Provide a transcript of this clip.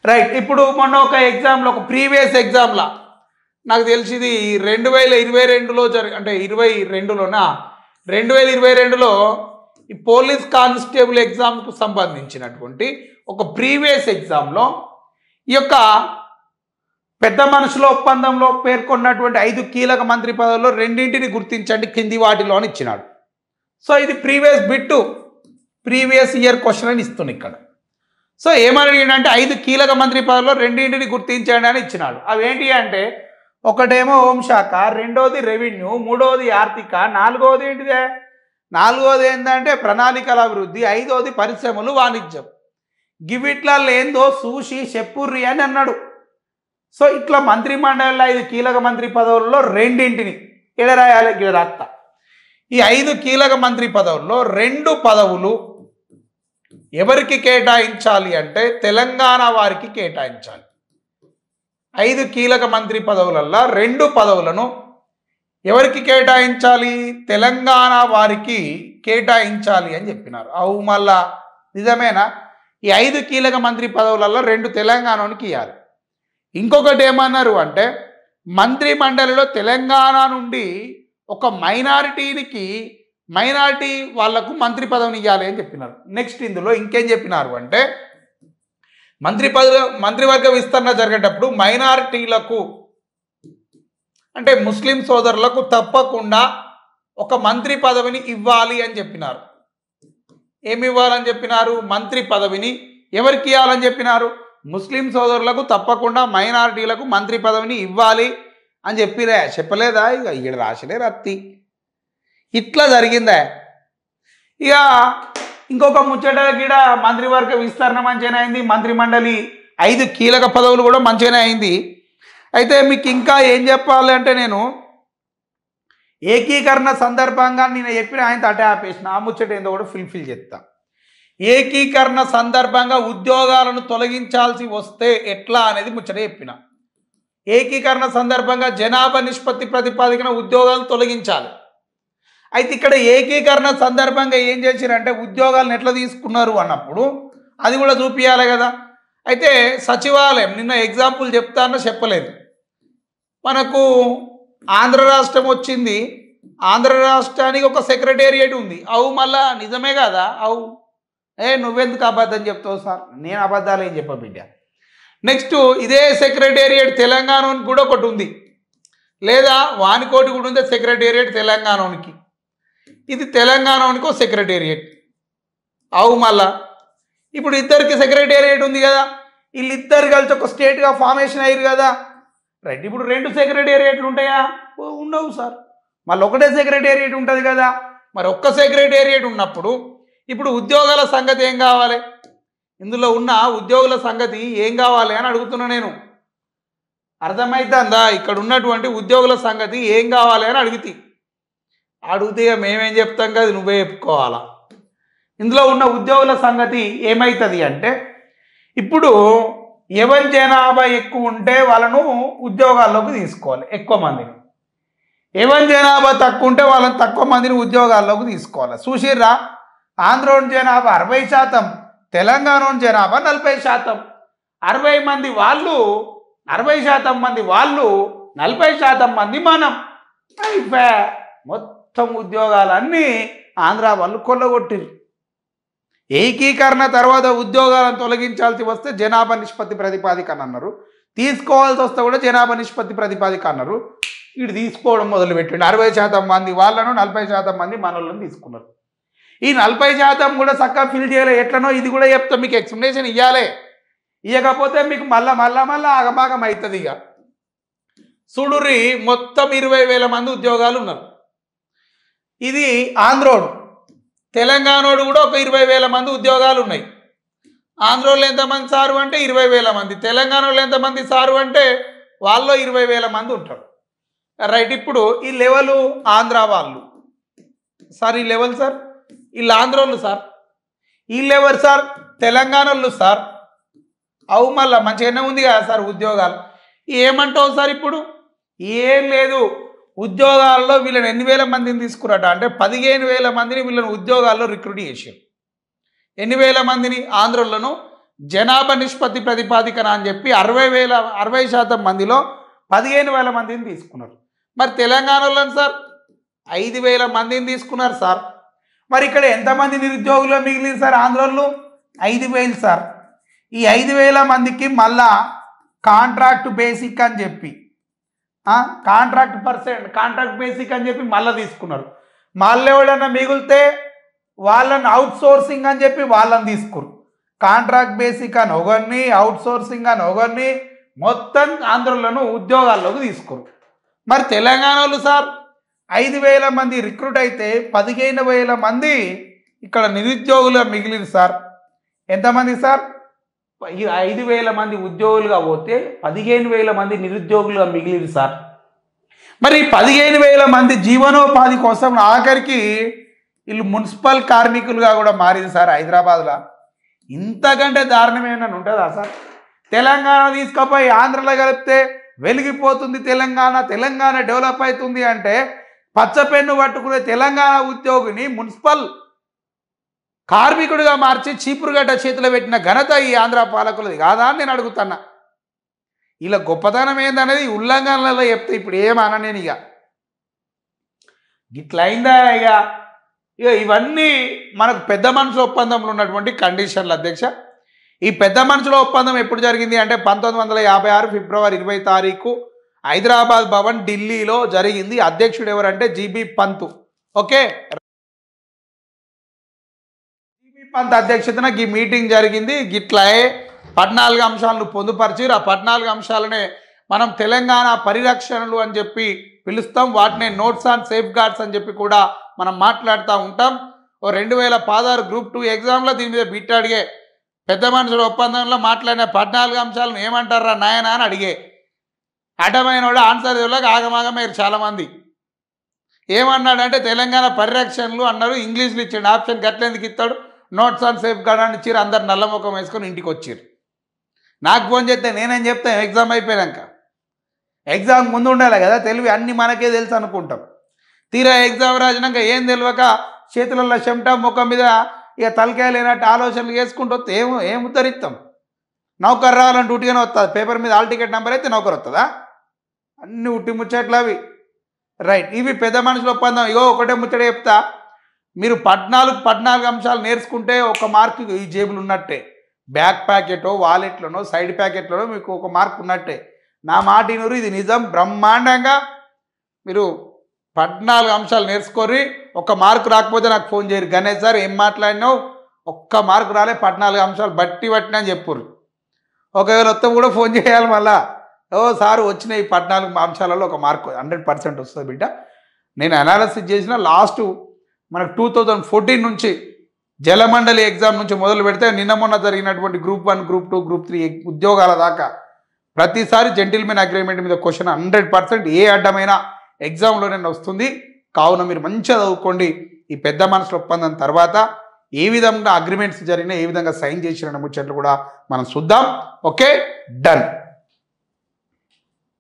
Right. ఇప్పుడు మొన్న ఒక ఎగ్జామ్లో, ఒక ప్రీవియస్ ఎగ్జామ్లో నాకు తెలిసింది 2022లో అంటే 22లోనా 2022లో ఈ పోలీస్ కానిస్టేబుల్ ఎగ్జామ్కు సంబంధించినటువంటి ఒక ప్రీవియస్ ఎగ్జామ్లో ఈ యొక్క పెద్ద మనుషుల ఒప్పందంలో పేర్కొన్నటువంటి 5 కీలక మంత్రి పదవుల్లో రెండింటిని గుర్తించండి కింది వాటిలో అని ఇచ్చినాడు. సో ఇది ప్రీవియస్ ఇయర్ క్వశ్చన్ అని ఇస్తుంది ఇక్కడ. సో ఏమని అడిగిందంటే 5 కీలక మంత్రి పదవుల్లో రెండింటిని గుర్తించండి అని ఇచ్చినాడు. అవి ఏంటి అంటే, ఒకటేమో హోంశాఖ, రెండోది రెవెన్యూ, మూడోది ఆర్థిక, నాలుగోది ఏంటిదే, నాలుగోది ఏంటంటే ప్రణాళికల అభివృద్ధి, ఐదోది పరిశ్రమలు వాణిజ్యం. గివిట్లలో ఏందో చూసి చెప్పుర్రి అని అన్నాడు. సో ఇట్లా మంత్రి మండలిలో 5 కీలక మంత్రి పదవుల్లో రెండింటిని ఇక్కడ రాయాలి, ఇక్కడ రాస్తా. ఈ 5 కీలక మంత్రి పదవుల్లో 2 పదవులు ఎవరికి కేటాయించాలి అంటే తెలంగాణ వారికి కేటాయించాలి. 5 కీలక మంత్రి పదవులల్లో 2 పదవులను ఎవరికి కేటాయించాలి, తెలంగాణ వారికి కేటాయించాలి అని చెప్పినారు. అవు మళ్ళా నిజమేనా? ఈ 5 కీలక మంత్రి పదవులలో 2 తెలంగాణకి ఇవ్వాలి. ఇంకొకటి ఏమన్నారు అంటే, మంత్రి మండలిలో తెలంగాణ నుండి ఒక మైనారిటీ వాళ్లకు మంత్రి పదవిని ఇవ్వాలి అని చెప్పినారు. నెక్స్ట్ ఇందులో ఇంకేం చెప్పినారు అంటే, మంత్రివర్గ విస్తరణ జరిగేటప్పుడు మైనారిటీలకు అంటే ముస్లిం సోదరులకు తప్పకుండా ఒక మంత్రి పదవిని ఇవ్వాలి అని చెప్పినారు. ఏమి ఇవ్వాలని చెప్పినారు? మంత్రి పదవిని ఎవరికి ఇవ్వాలని చెప్పినారు? ముస్లిం సోదరులకు తప్పకుండా మైనారిటీలకు మంత్రి పదవిని ఇవ్వాలి అని చెప్పలేదా? ఇక ఇక్కడ రాసిలే రత్తి. ఇట్లా జరిగిందా? ఇక ఇంకొక ముచ్చట గిడ మంత్రివర్గ విస్తరణ మంచిగానే అయింది, మంత్రి మండలి 5 కీలక పదవులు కూడా మంచిగానే అయింది. అయితే మీకు ఇంకా ఏం చెప్పాలి అంటే, నేను ఏకీకరణ సందర్భంగా నేను చెప్పిన ఆయన తటే ఆపేసిన ఆ ముచ్చట ఏందో కూడా ఫిల్ చేస్తా. ఏకీకరణ సందర్భంగా ఉద్యోగాలను తొలగించాల్సి వస్తే ఎట్లా అనేది ముచ్చట చెప్పిన. ఏకీకరణ సందర్భంగా జనాభా నిష్పత్తి ప్రతిపాదికన ఉద్యోగాలను తొలగించాలి. అయితే ఇక్కడ ఏకీకరణ సందర్భంగా ఏం చేశారంటే, ఉద్యోగాలను ఎట్లా తీసుకున్నారు అన్నప్పుడు అది కూడా చూపించాలి కదా. అయితే సచివాలయం, నిన్న ఎగ్జాంపుల్ చెప్తానో చెప్పలేదు, మనకు ఆంధ్ర రాష్ట్రం వచ్చింది, ఆంధ్ర రాష్ట్రానికి ఒక సెక్రటేరియట్ ఉంది. అవు మళ్ళా నిజమే కదా? అవు నువ్వెందుకు అబద్ధం చెప్తావు సార్? నేను అబద్ధాలు ఏం చెప్ప బిడ్డ. నెక్స్ట్ ఇదే సెక్రటేరియట్ తెలంగాణకి కూడా ఒకటి ఉంది, లేదా వానికోటి కూడా ఉంది సెక్రటేరియట్ తెలంగాణకి. ఇది తెలంగాణకి ఒక సెక్రటేరియట్. అవు మళ్ళా ఇప్పుడు ఇద్దరికి సెక్రటేరియట్ ఉంది కదా, వీళ్ళిద్దరు కలిసి ఒక స్టేట్గా ఫార్మేషన్ అయ్యారు కదా. రైట్. ఇప్పుడు 2 సెక్రటేరియట్లు ఉంటాయా? ఉండవు సార్. మళ్ళీ ఒకటే సెక్రటేరియట్ ఉంటుంది కదా. మరి ఒక్క సెక్రటేరియట్ ఉన్నప్పుడు ఇప్పుడు ఉద్యోగాల సంగతి ఏం కావాలి? ఇందులో ఉన్న ఉద్యోగుల సంగతి ఏం కావాలి అని అడుగుతున్నా నేను. అర్థమవుతుందా? ఇక్కడ ఉన్నటువంటి ఉద్యోగుల సంగతి ఏం కావాలి అని అడిగితే మేమేం చెప్తాం కదా, నువ్వే చెప్పుకోవాలా. ఇందులో ఉన్న ఉద్యోగుల సంగతి ఏమవుతుంది అంటే, ఇప్పుడు ఎవరి జనాభా ఎక్కువ ఉంటే వాళ్ళను ఉద్యోగాల్లోకి తీసుకోవాలి ఎక్కువ మందిని, ఎవరి జనాభా తక్కువ ఉంటే వాళ్ళని తక్కువ మందిని ఉద్యోగాల్లోకి తీసుకోవాలి. చూసిర్రా, ఆంధ్రోని జనాభా 60%, తెలంగాణ జనాభా 40%. 60% మంది వాళ్ళు, 40% మంది వాళ్ళు, 40% మంది మనం. మొత్తం ఉద్యోగాలన్నీ ఆంధ్ర వాళ్ళు కొల్లగొట్టిరు. ఏకీకరణ తర్వాత ఉద్యోగాలను తొలగించాల్సి వస్తే జనాభా నిష్పత్తి ప్రతిపాదిక అని అన్నారు, తీసుకోవాల్సి వస్తే కూడా జనాభా నిష్పత్తి ప్రతిపాదిక అన్నారు. ఇటు తీసుకోవడం మొదలుపెట్టిండు. 60% మంది వాళ్ళను, 40% మంది మనోళ్ళని తీసుకున్నారు. ఈ 40% కూడా చక్కగా ఫిల్ చేయలే. ఎట్లనో ఇది కూడా చెప్తాం, మీకు ఎక్స్ప్లెనేషన్ ఇవ్వాలి. ఇవ్వకపోతే మీకు మళ్ళా ఆగమాగం అవుతుంది. ఇక చూడుర్రి, మొత్తం 20,000 మంది ఉద్యోగాలు ఉన్నారు. ఇది ఆంధ్రోడు. తెలంగాణోడు కూడా ఒక 20,000 మంది ఉద్యోగాలు ఉన్నాయి. ఆంధ్రోళ్ళు ఎంతమంది సారు అంటే 20,000 మంది, తెలంగాణలో ఎంతమంది సారు అంటే వాళ్ళు 20,000 మంది ఉంటారు. రైట్. ఇప్పుడు ఈ లెవెల్ ఆంధ్ర వాళ్ళు సార్, ఈ లెవెల్ సార్ వీళ్ళు ఆంధ్రోళ్ళు సార్, ఈ లెవెల్ సార్ తెలంగాణోళ్ళు సార్. అవు మళ్ళా మంచిగానే ఉంది కదా సార్ ఉద్యోగాలు. ఏమంటావు సార్? ఇప్పుడు ఏం లేదు, ఉద్యోగాల్లో వీళ్ళని 8,000 మందిని తీసుకురాట అంటే 15,000 మందిని వీళ్ళని ఉద్యోగాల్లో రిక్రూట్ చేశారు. 8,000 మందిని ఆంధ్రులను, జనాభా నిష్పత్తి ప్రతిపాదికన అని చెప్పి 60% మందిలో 15,000 మందిని తీసుకున్నారు. మరి తెలంగాణలో సార్ 5,000 మందిని తీసుకున్నారు సార్. మరి ఇక్కడ ఎంతమంది నిరుద్యోగులు మిగిలింది సార్? ఆంధ్రలో 5,000 సార్. ఈ 5,000 మందికి మళ్ళా కాంట్రాక్ట్ బేసిక్ అని చెప్పి కాంట్రాక్ట్ బేసిక్ అని చెప్పి మళ్ళీ తీసుకున్నారు. మళ్ళీ ఎవడన్నా మిగిలితే వాళ్ళని అవుట్ సోర్సింగ్ అని చెప్పి వాళ్ళని తీసుకురు. కాంట్రాక్ట్ బేసిక్ అని ఒకరిని, అవుట్ సోర్సింగ్ అని ఒకరిని, మొత్తం ఆంధ్రలను ఉద్యోగాల్లోకి తీసుకురు. మరి తెలంగాణలో సార్ 5,000 మంది రిక్రూట్ అయితే 15,000 మంది ఇక్కడ నిరుద్యోగులుగా మిగిలిరు సార్. ఎంతమంది సార్? 5,000 మంది ఉద్యోగులుగా పోతే 15,000 మంది నిరుద్యోగులుగా మిగిలిరు సార్. మరి 15,000 మంది జీవనోపాధి కోసం ఆఖరికి వీళ్ళు మున్సిపల్ కార్మికులుగా కూడా మారింది సార్ హైదరాబాద్లో. ఇంతకంటే దారుణం ఏమైనా ఉంటుందా సార్? తెలంగాణ తీసుకుపోయి ఆంధ్రలో కలిపితే వెలిగిపోతుంది తెలంగాణ డెవలప్ అవుతుంది అంటే పచ్చపెన్ను పట్టుకునే తెలంగాణ ఉద్యోగిని మున్సిపల్ కార్మికుడిగా మార్చి చీపురుగడ్డ చేతిలో పెట్టిన ఘనత ఈ ఆంధ్ర పాలకులది కాదా అని నేను అడుగుతున్నా. ఇలా గొప్పతనం ఏందనేది ఉల్లంఘనలలో చెప్తే ఇప్పుడు ఏమన్నా నేను ఇట్లయిందా ఇక ఇవన్నీ మనకు పెద్ద మనుషుల ఒప్పందంలో ఉన్నటువంటి కండిషన్లు అధ్యక్ష. ఈ పెద్ద మనుషుల ఒప్పందం ఎప్పుడు జరిగింది అంటే 1956 ఫిబ్రవరి 20 తారీఖు హైదరాబాద్ భవన్ ఢిల్లీలో జరిగింది. అధ్యక్షుడు ఎవరంటే GB Pant. Okay, GB Pant అధ్యక్షతన ఈ మీటింగ్ జరిగింది. గిట్లా 14 అంశాలను పొందుపరిచి ఆ 14 అంశాలనే మనం తెలంగాణ పరిరక్షణలు అని చెప్పి పిలుస్తాం. వాటిని నోట్స్ ఆన్ సేఫ్ గార్డ్స్ అని చెప్పి కూడా మనం మాట్లాడుతూ ఉంటాం. 2016 గ్రూప్ 2 ఎగ్జామ్లో దీని మీద బిట్ అడిగే పెద్ద మనుషుల ఒప్పందంలో మాట్లాడిన 14 అంశాలను ఏమంటారా నాయనా అని అడిగే అడ్డమైన వాళ్ళు ఆన్సర్ ఇవ్వలేక ఆగమాగమయ్యారు చాలామంది. ఏమన్నాడంటే తెలంగాణ పరిరక్షణలు అన్నారు, ఇంగ్లీష్లో ఇచ్చాడు ఆప్షన్. గట్లెందుకు ఇస్తాడు? నోట్స్ ఆన్ సేఫ్ గార్డ్ అని ఇచ్చారు. అందరు నల్లముఖం వేసుకొని ఇంటికి వచ్చారు. నాకు ఫోన్ చేస్తే నేనేం చెప్తాను? ఎగ్జామ్ అయిపోయాక ఎగ్జామ్ ముందు ఉండాలి కదా తెలివి, అన్నీ మనకే తెలుసు అనుకుంటాం. తీరా ఎగ్జామ్ రాసినాక ఏం తెలియక చేతులలో చెమట ముఖం మీద ఇక తలకాయ లేనట్టు ఆలోచనలు చేసుకుంటూ వస్తే ఏం ఉద్ధరిస్తాం? నౌకరు రావాలంటే ఉట్టిగానే వస్తుంది. పేపర్ మీద హాల్ టికెట్ నెంబర్ అయితే నౌకరు వస్తుందా? అన్నీ ఉట్టి ముచ్చట్లు అవి. రైట్, ఇవి పెద్ద మనుషుల ఒప్పందం. ఇగో ఒకటే ముచ్చట చెప్తా, మీరు 14 అంశాలు నేర్చుకుంటే 1 మార్కు ఈ జేబులు ఉన్నట్టే. బ్యాక్ ప్యాకెటో వాలెట్లోనో సైడ్ ప్యాకెట్లోనో మీకు 1 మార్క్ ఉన్నట్టే. నా మాట ఇనురు, ఇది నిజం. బ్రహ్మాండంగా మీరు 14 అంశాలు నేర్చుకోరి. 1 మార్కు రాకపోతే నాకు ఫోన్ చేయరు. గణేష్ సార్ ఏం మాట్లాడినావు, 1 మార్కు రాలే, 14 అంశాలు పట్టినా అని చెప్పుర్రు. ఒకవేళ వస్తే కూడా ఫోన్ చేయాలి మళ్ళా. ఓ సార్ వచ్చిన ఈ 14 అంశాలలో 1 మార్కు 100% వస్తుంది బిడ్డ. నేను అనాలిసిస్ చేసిన లాస్ట్ మనకు 2014 నుంచి జలమండలి ఎగ్జామ్ నుంచి మొదలు పెడితే నిన్న మొన్న జరిగినటువంటి గ్రూప్ 1, గ్రూప్ 2, గ్రూప్ 3 ఉద్యోగాల దాకా ప్రతిసారి జెంటిల్మెన్ అగ్రిమెంట్ మీద క్వశ్చన్ 100% ఏ అడ్డమైనా ఎగ్జామ్లోనే వస్తుంది. కావున మీరు మంచిగా చదువుకోండి. ఈ పెద్ద మనుషుల ఒప్పందం తర్వాత ఏ విధంగా అగ్రిమెంట్స్ జరిగినా, ఏ విధంగా సైన్ చేసిన ముచ్చట్లు కూడా మనం చూద్దాం. Okay, done.